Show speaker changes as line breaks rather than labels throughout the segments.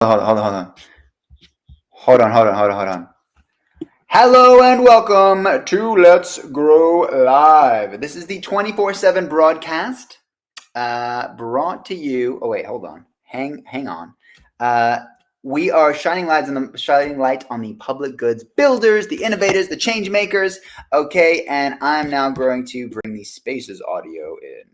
Hold on, hold on, hold on, hold on. Hello and welcome to Let's Grow Live. This is the 24/7 broadcast brought to you. Oh wait, hold on. Hang on. We are shining light on the public goods builders, the innovators, the change makers. Okay, and I'm now going to bring the Spaces audio in.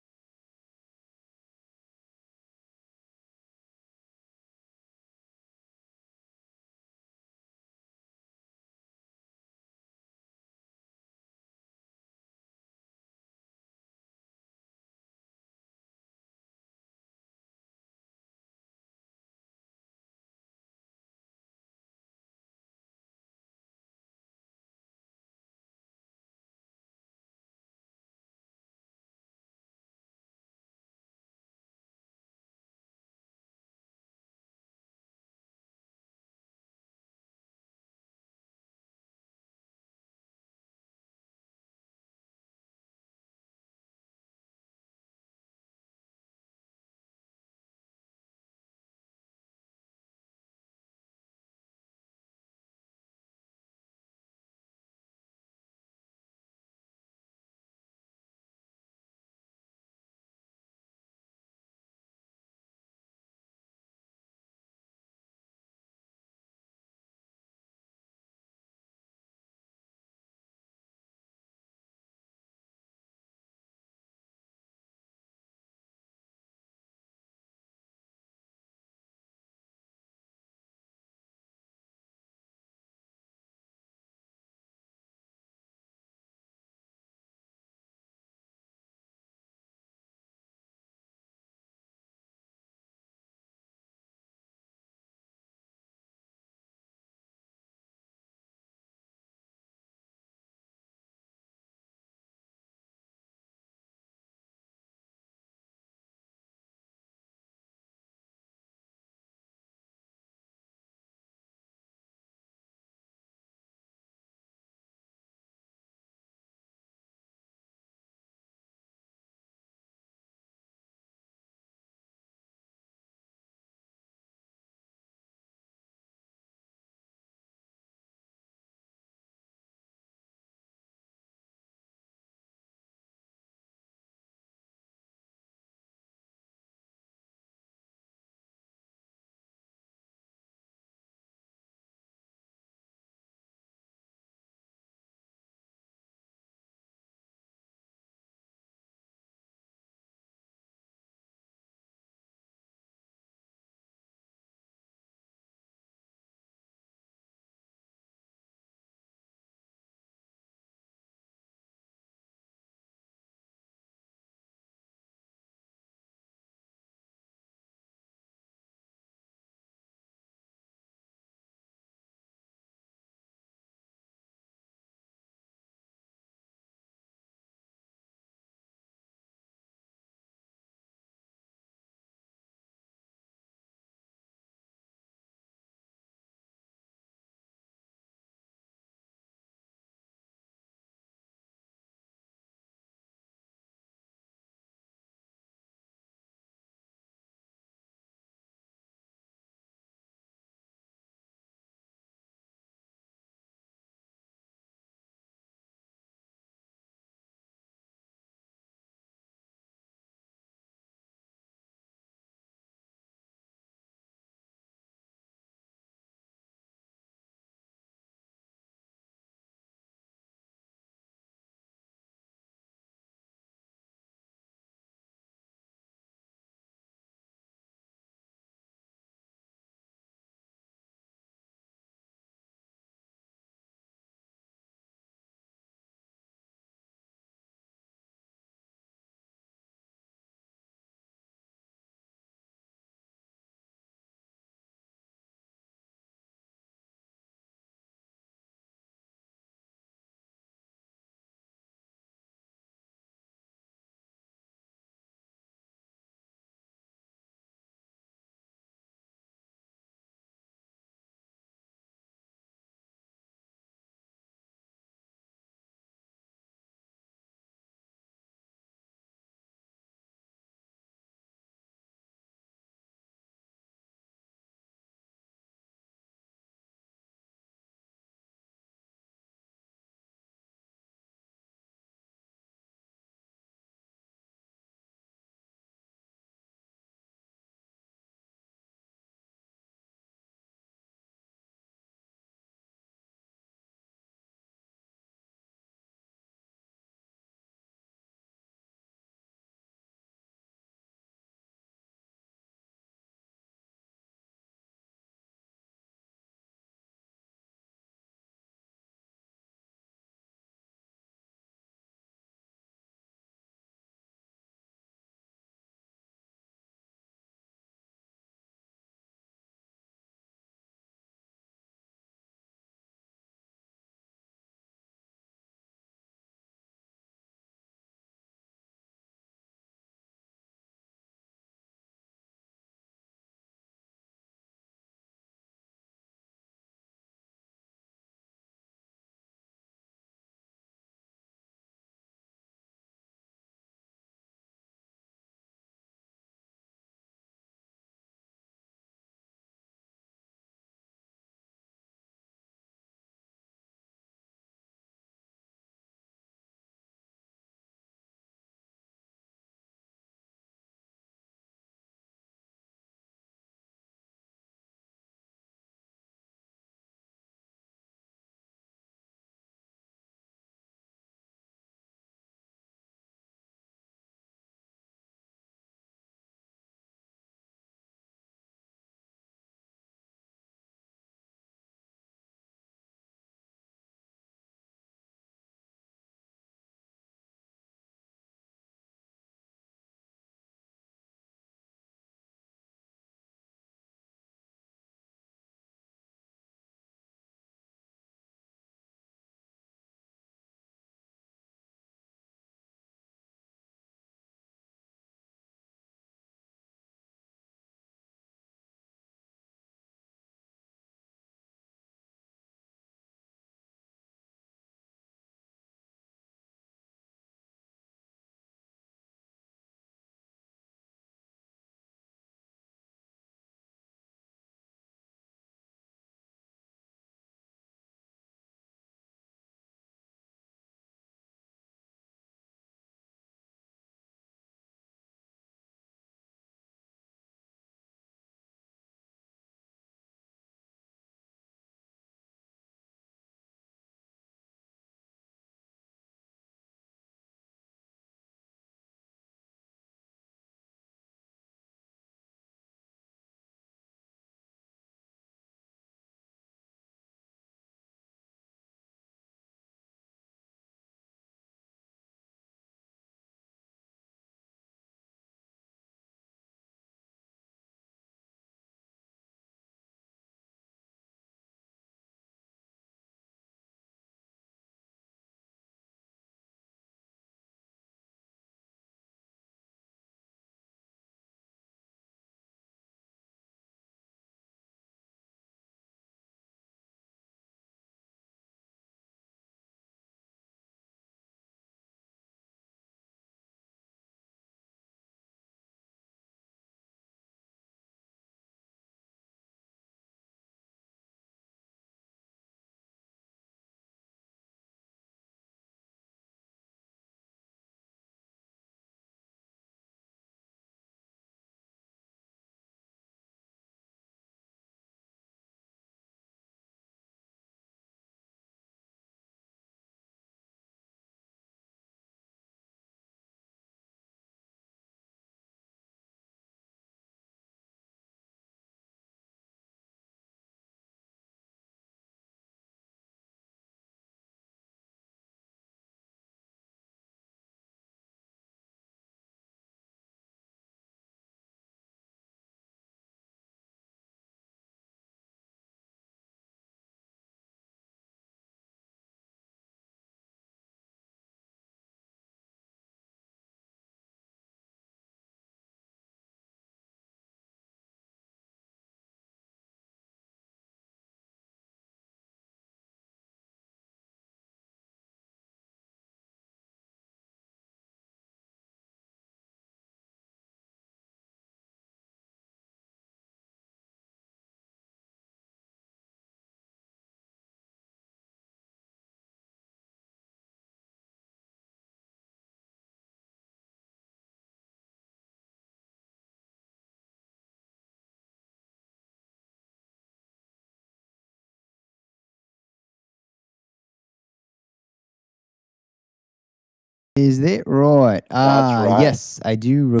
Is that right?
That's right.
Yes, I do.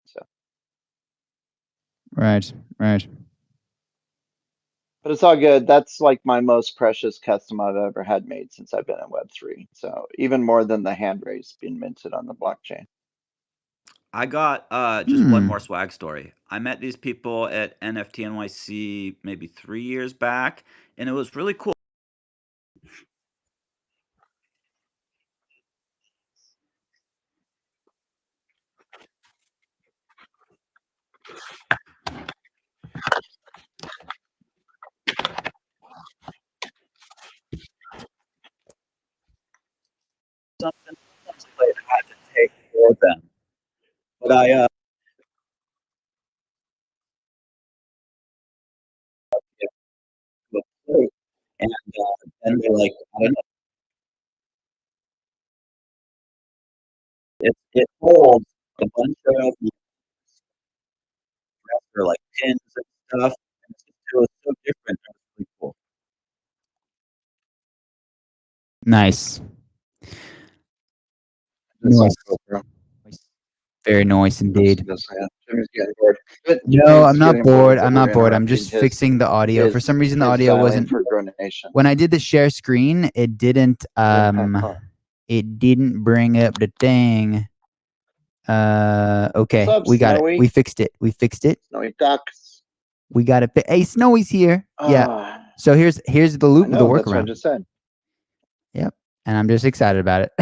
So,
Right.
but it's all good. That's like my most precious custom I've ever had made since I've been in Web3. So even more than the hand raise being minted on the blockchain.
I got just one more swag story. I met these people at NFT NYC maybe 3 years back, and it was really cool. Something I had to take for them. But I and then they're like, I don't know, it holds a bunch of or like pins and stuff. And it was so different. It was really cool.
Nice.
That's cool, bro.
Very nice indeed.
Jimmy's getting bored. But
No, I'm not bored. I'm not bored. I'm
interrupting
just fixing the audio. For some reason, the
his
audio
dialing
wasn't.
for Grow Nation.
When I did the share screen, it didn't. It didn't bring up the thing. Okay,
What's up,
we got
Snowy?
it. We fixed it.
Snowy ducks.
We got it. Hey, Snowy's here. Yeah. So here's the loop
I
with the
know, that's what I
workaround.
just said.
Yep. And I'm just excited about it.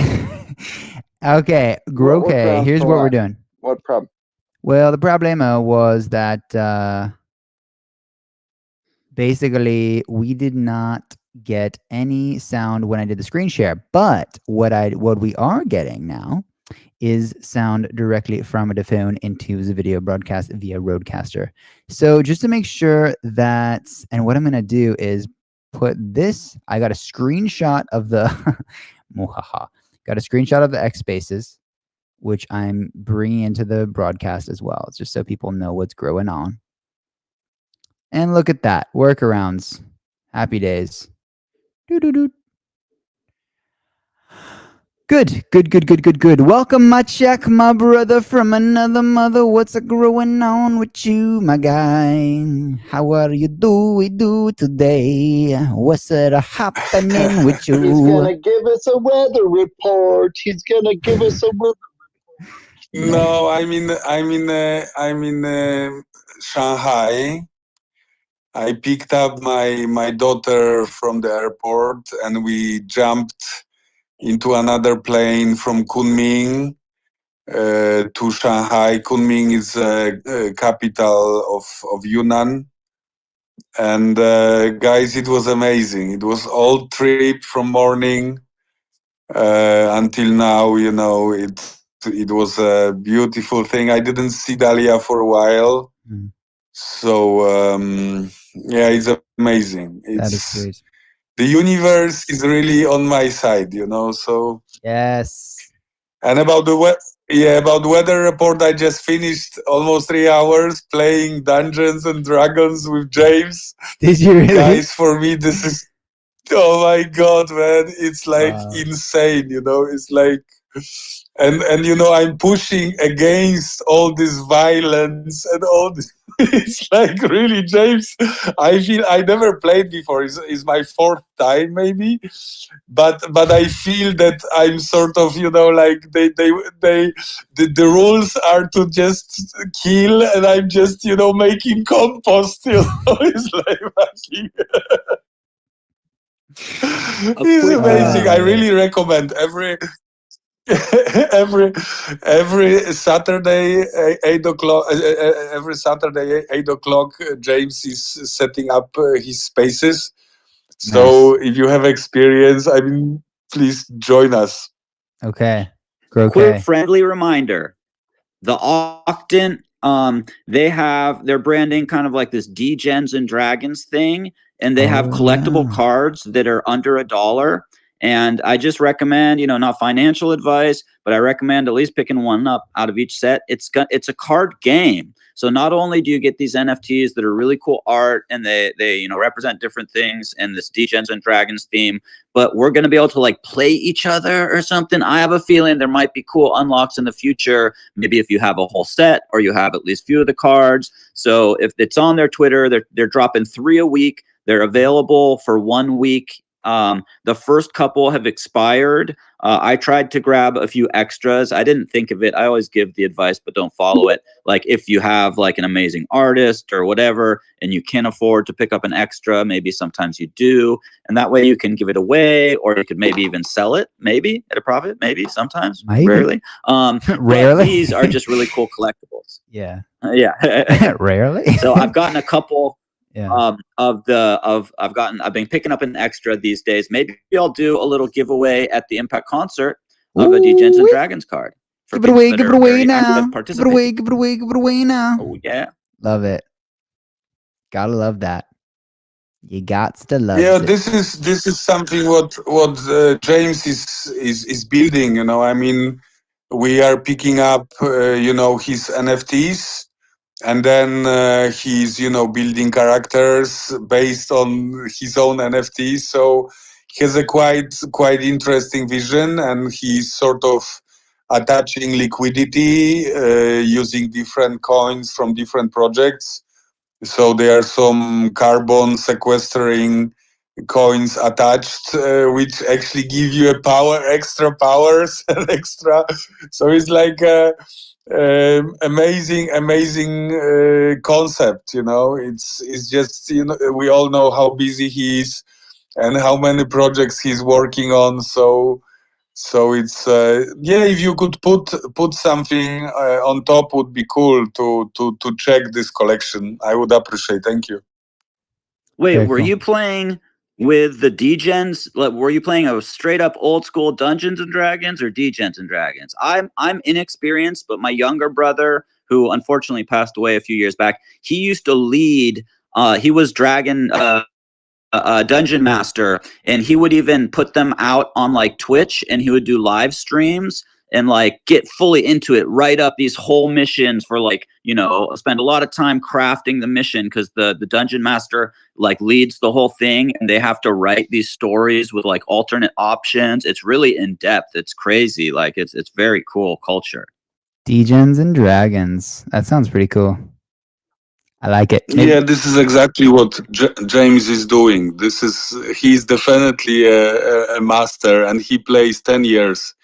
Okay,
What
okay. Here's
for
what we're
what?
doing.
What problem?
Well, the problema was that basically we did not get any sound when I did the screen share. But what we are getting now is sound directly from the phone into the video broadcast via Rodecaster. So just to make sure that, and what I'm going to do is put this, I got a screenshot of the, got a screenshot of the X spaces, which I'm bringing into the broadcast as well. It's just so people know what's going on. And look at that, workarounds, happy days. Doo-doo-doo. Good. Welcome, my check, my brother from another mother. What's growing on with you, my guy? How are you do today? What's happening with you?
He's gonna give us a weather report.
No, I'm in Shanghai. I picked up my daughter from the airport, and we jumped into another plane from Kunming to Shanghai. Kunming is capital of Yunnan. And guys, it was amazing. It was all trip from morning until now. You know, it was a beautiful thing. I didn't see Dahlia for a while. So yeah, it's amazing.
That is sweet.
The universe is really on my side, you know. So
yes.
And about the weather report, I just finished almost 3 hours playing Dungeons and Dragons with James.
Did you really?
Guys, for me, this is, oh my God, man, it's like insane, you know. It's like, and you know, I'm pushing against all this violence and all this. It's like, really, James, I feel I never played before. It's my fourth time maybe, but I feel that I'm sort of, you know, like the rules are to just kill, and I'm just, you know, making compost. You know, it's like fucking. It's amazing. I really recommend every Saturday 8 o'clock. Every Saturday 8 o'clock, James is setting up his spaces. So if you have experience, I mean, please join us.
Okay.
Quick friendly reminder: the Octant, they're branding kind of like this Degens and Dragons thing, and they have collectible cards that are under $1. And I just recommend, you know, not financial advice, but I recommend at least picking one up out of each set. It's a card game. So not only do you get these NFTs that are really cool art and they you know represent different things and this Degens and Dragons theme, but we're going to be able to like play each other or something. I have a feeling there might be cool unlocks in the future. Maybe if you have a whole set or you have at least a few of the cards. So if it's on their Twitter, they're dropping 3 a week. They're available for 1 week. The first couple have expired. I tried to grab a few extras. I didn't think of it. I always give the advice, but don't follow it. Like if you have like an amazing artist or whatever, and you can afford to pick up an extra, maybe sometimes you do. And that way you can give it away, or you could maybe even sell it, maybe at a profit, maybe sometimes,
Maybe.
rarely.
Rarely?
But these are just really cool collectibles.
Yeah.
Yeah.
Rarely.
So I've gotten a couple.
Yeah.
I've been picking up an extra these days. Maybe I'll do a little giveaway at the Impact concert of a Degens and
Ooh-wee.
Dragons card. For
Give it away,
people that
give it
are
away
very
now.
active
Give it away,
participating.
give it away, give it away now.
Oh yeah.
Love it. Gotta love that. You gots to love
Yeah,
it.
this is something what James is building. You know, I mean, we are picking up you know, his NFTs, and then he's, you know, building characters based on his own NFTs. So he has a quite interesting vision, and he's sort of attaching liquidity using different coins from different projects. So there are some carbon sequestering coins attached, which actually give you a power, extra powers, and extra. So it's like a amazing concept. You know, it's just, you know, we all know how busy he is and how many projects he's working on. So it's yeah, if you could put something on top, would be cool to check this collection. I would appreciate. Thank you.
Wait,
Very
were
cool.
you playing with the Degens? Like, were you playing a straight up old school Dungeons and Dragons or Degens and Dragons? I'm inexperienced, but my younger brother, who unfortunately passed away a few years back, he used to lead. He was Dragon dungeon master, and he would even put them out on like Twitch, and he would do live streams and like get fully into it, write up these whole missions for like, you know, spend a lot of time crafting the mission, because the dungeon master like leads the whole thing, and they have to write these stories with like alternate options. It's really in depth. It's crazy. Like it's very cool culture.
Degens and Dragons. That sounds pretty cool. I like it. Maybe-
Yeah, this is exactly what James is doing. He's definitely a master, and he plays 10 years.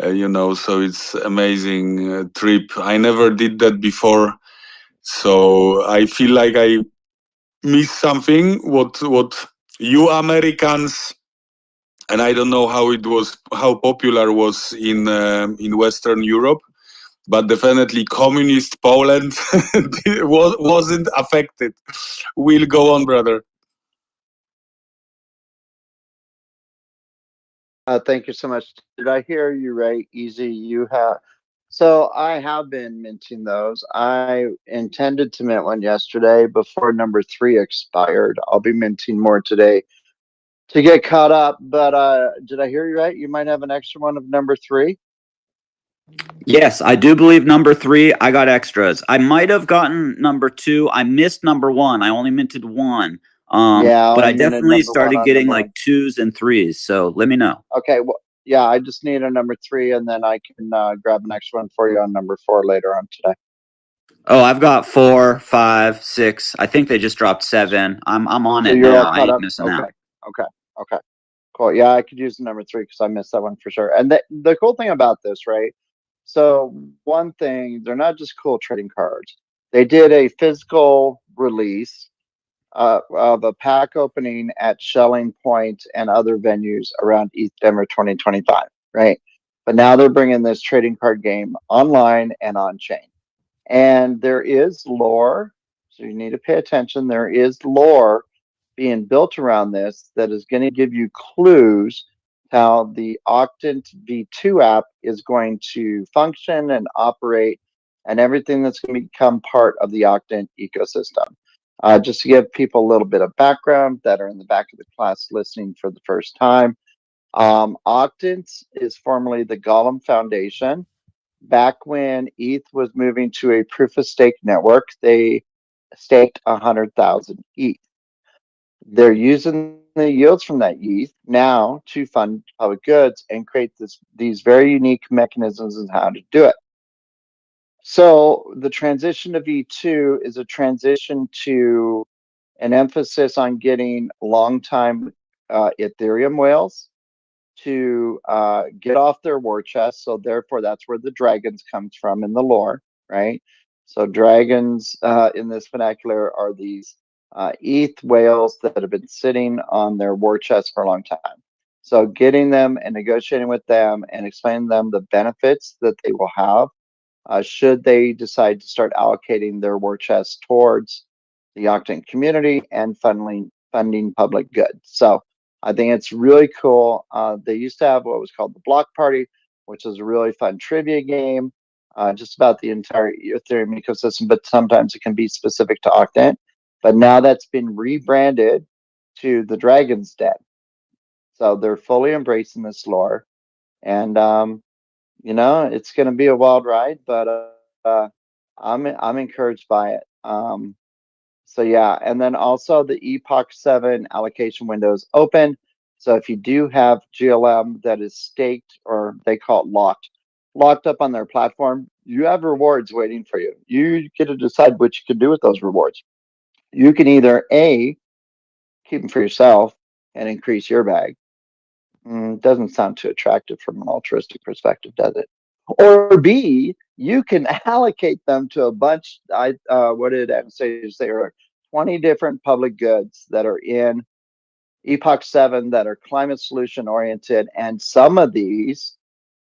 You know, so it's amazing trip. I never did that before, so I feel like I missed something. What you Americans, and I don't know how popular was in Western Europe, but definitely communist Poland wasn't affected. We'll go on, brother.
Thank you so much. Did I hear you right? Easy, you have. So I have been minting those. I intended to mint one yesterday before number 3 expired. I'll be minting more today to get caught up. But did I hear you right? You might have an extra one of number 3.
Yes, I do believe number 3. I got extras. I might have gotten number 2. I missed number 1. I only minted 1.
Yeah,
But I
only minted
definitely
number 1
started
on
getting
number
like
1.
2s and 3s. So let me know.
Okay, well, yeah, I just need a number 3, and then I can grab an extra one for you on number 4 later on today.
Oh, I've got 4, 5, 6. I think they just dropped 7. I'm on
So
it
you're
now.
all
I
caught
ain't
up.
missing
Okay,
out.
okay, cool. Yeah, I could use the number 3 because I missed that one for sure. And the cool thing about this, right? So one thing, they're not just cool trading cards. They did a physical release of a pack opening at Shelling Point and other venues around ETH Denver 2025, right? But now they're bringing this trading card game online and on chain. And there is lore, so you need to pay attention. There is lore being built around this that is going to give you clues how the Octant V2 app is going to function and operate, and everything that's going to become part of the Octant ecosystem. Just to give people a little bit of background that are in the back of the class listening for the first time, Octants is formerly the Golem Foundation. Back when ETH was moving to a proof of stake network, they staked 100,000 ETH. They're using the yields from that ETH now to fund public goods and create these very unique mechanisms on how to do it. So the transition to V2 is a transition to an emphasis on getting long-time Ethereum whales to get off their war chest. So therefore, that's where the dragons comes from in the lore, right? So dragons in this vernacular are these ETH whales that have been sitting on their war chest for a long time. So getting them and negotiating with them and explaining them the benefits that they will have should they decide to start allocating their war chest towards the Octant community and funding public good. So I think it's really cool. They used to have what was called the Block Party, which is a really fun trivia game, just about the entire Ethereum ecosystem, but sometimes it can be specific to Octant. But now that's been rebranded to the Dragon's Den. So they're fully embracing this lore. And you know, it's going to be a wild ride, but I'm encouraged by it. So yeah, and then also the Epoch 7 allocation window is open. So if you do have GLM that is staked, or they call it locked up on their platform, you have rewards waiting for you. You get to decide what you can do with those rewards. You can either A, keep them for yourself and increase your bag. Doesn't sound too attractive from an altruistic perspective, does it? Or B, you can allocate them to a bunch. What did Anastasia say? There are 20 different public goods that are in Epoch 7 that are climate solution oriented, and some of these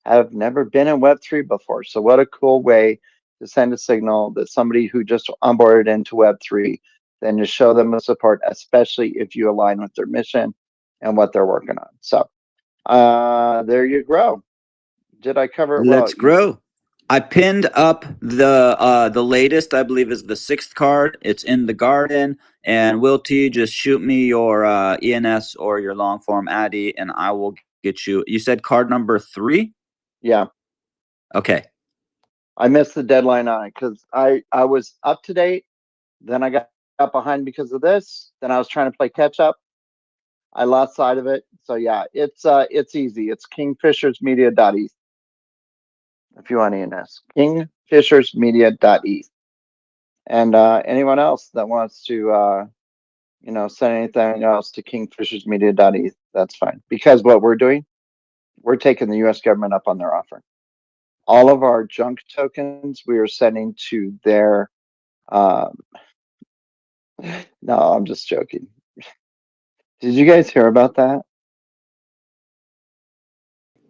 have never been in Web3 before. So what a cool way to send a signal that somebody who just onboarded into Web3, then to show them the support, especially if you align with their mission and what they're working on. So there you grow. Did I cover it well?
Let's grow. I pinned up the latest, I believe, is the 6th card. It's in the garden. And Will T, just shoot me your ENS or your long form Addy, and I will get you. You said card number 3?
Yeah.
Okay.
I missed the deadline on it because I was up to date. Then I got behind because of this. Then I was trying to play catch up. I lost sight of it. So yeah, it's easy. It's kingfishersmedia.eth. If you want ENS, kingfishersmedia.eth. And anyone else that wants to send anything else to kingfishersmedia.eth, that's fine. Because what we're doing, we're taking the US government up on their offer. All of our junk tokens we are sending to their no, I'm just joking. Did you guys hear about that?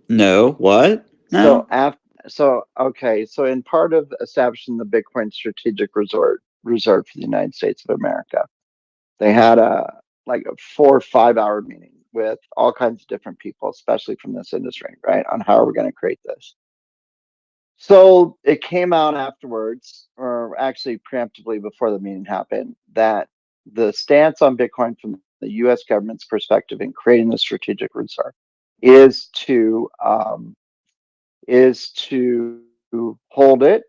No. What? No.
So in part of establishing the Bitcoin strategic reserve for the United States of America, they had a 4 or 5 hour meeting with all kinds of different people, especially from this industry, right, on how are we going to create this. So it came out afterwards, or actually preemptively before the meeting happened, that the stance on Bitcoin from the U.S. government's perspective in creating the strategic reserve is to hold it,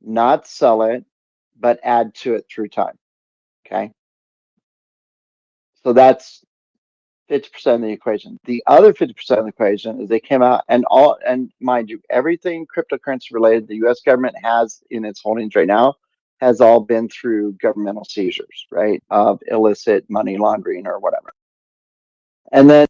not sell it, but add to it through time. Okay. So that's 50% of the equation. The other 50% of the equation is they came out and mind you, everything cryptocurrency related the US government has in its holdings right now has all been through governmental seizures, right? Of illicit money laundering or whatever. And then